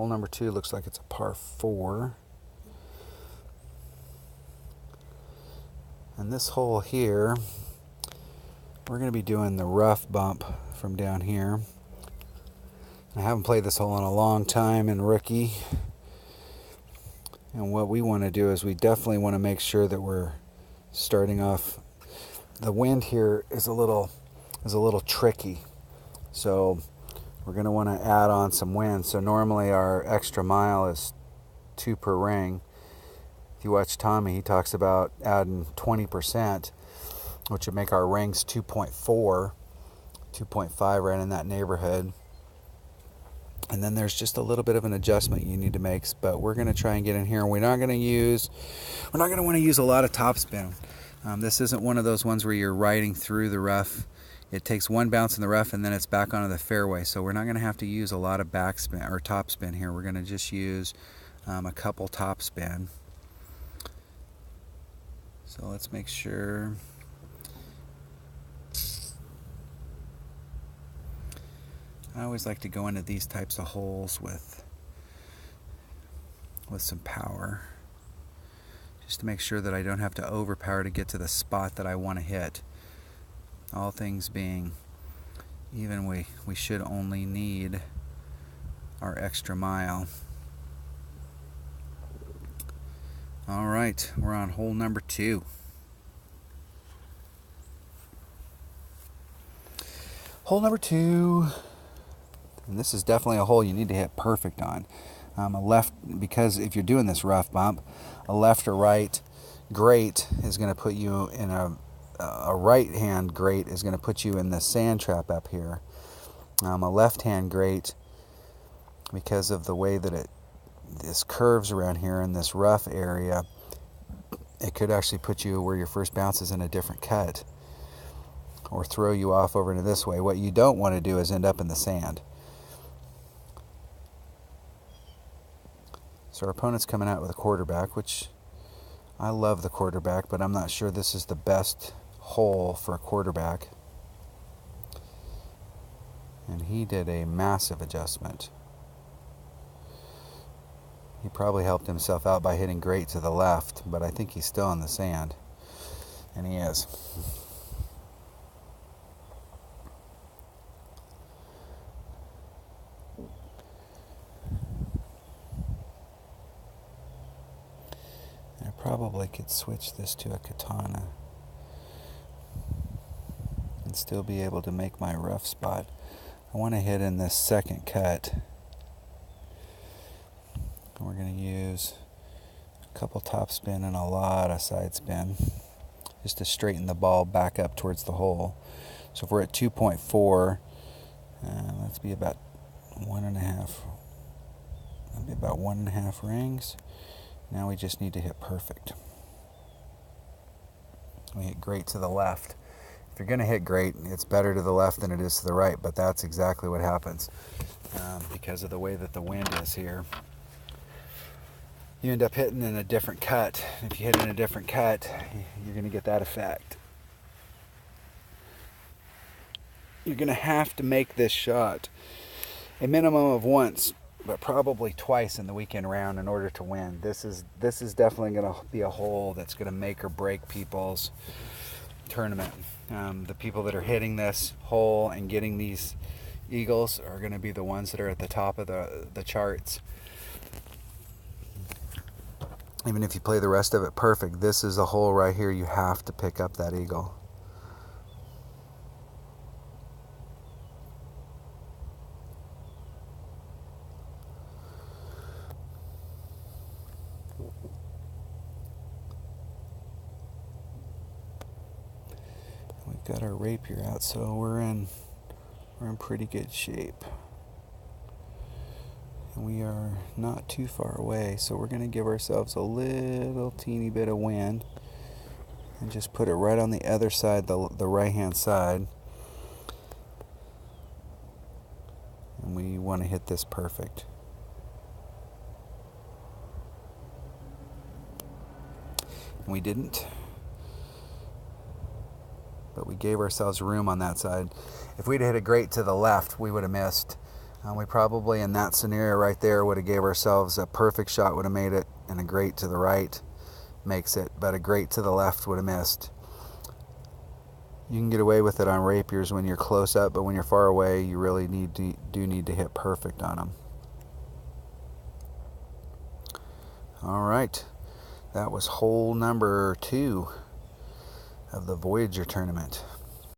Hole number 2 looks like it's a par 4. And this hole here, we're going to be doing the rough bump from down here. I haven't played this hole in a long time in rookie. And what we want to do is we definitely want to make sure that we're starting off. The wind here is a little tricky. So we're going to want to add on some wind. So normally our extra mile is 2 per ring. If you watch Tommy, he talks about adding 20%, which would make our rings 2.4, 2.5, right in that neighborhood. And then there's just a little bit of an adjustment you need to make, but we're going to try and get in here. We're not going to want to use a lot of topspin. This isn't one of those ones where you're riding through the rough. It takes one bounce in the rough and then it's back onto the fairway. So we're not going to have to use a lot of backspin or topspin here. We're going to just use a couple topspin. So let's make sure. I always like to go into these types of holes with some power, just to make sure that I don't have to overpower to get to the spot that I want to hit. All things being even, we should only need our extra mile. All right, we're on hole number 2. Hole number 2, and this is definitely a hole you need to hit perfect on. A left, because if you're doing this rough bump, a left or right grate is going to put you in a right hand grate is going to put you in the sand trap up here. A left hand grate, because of the way that this curves around here in this rough area, it could actually put you where your first bounce is in a different cut, or throw you off over into this way. What you don't want to do is end up in the sand. So our opponent's coming out with a quarterback, which I love the quarterback, but I'm not sure this is the best hole for a quarterback. And he did a massive adjustment. He probably helped himself out by hitting great to the left, but I think he's still in the sand. And he is. I probably could switch this to a katana and still be able to make my rough spot. I want to hit in this second cut. We're going to use a couple top spin and a lot of side spin just to straighten the ball back up towards the hole. So if we're at 2.4, let's be about 1.5. That'll be about 1.5 rings. Now we just need to hit perfect. We hit great to the left. If you're going to hit great, it's better to the left than it is to the right, but that's exactly what happens because of the way that the wind is here. You end up hitting in a different cut. If you hit in a different cut, you're going to get that effect. You're going to have to make this shot a minimum of once, but probably twice in the weekend round in order to win. This is definitely going to be a hole that's going to make or break people's tournament. The people that are hitting this hole and getting these eagles are going to be the ones that are at the top of the charts. Even if you play the rest of it perfect, this is a hole right here you have to pick up that eagle. We've got our rapier out, so we're in pretty good shape. And we are not too far away, so we're going to give ourselves a little teeny bit of wind and just put it right on the other side, the right hand side. And we want to hit this perfect. And we didn't, but we gave ourselves room on that side. If we'd hit it great to the left, we would have missed. And we probably, in that scenario right there, would have gave ourselves a perfect shot, would have made it, and a great to the right makes it, but a great to the left would have missed. You can get away with it on rapiers when you're close up, but when you're far away, you really do need to hit perfect on them. All right, that was hole number 2 of the Voyager tournament.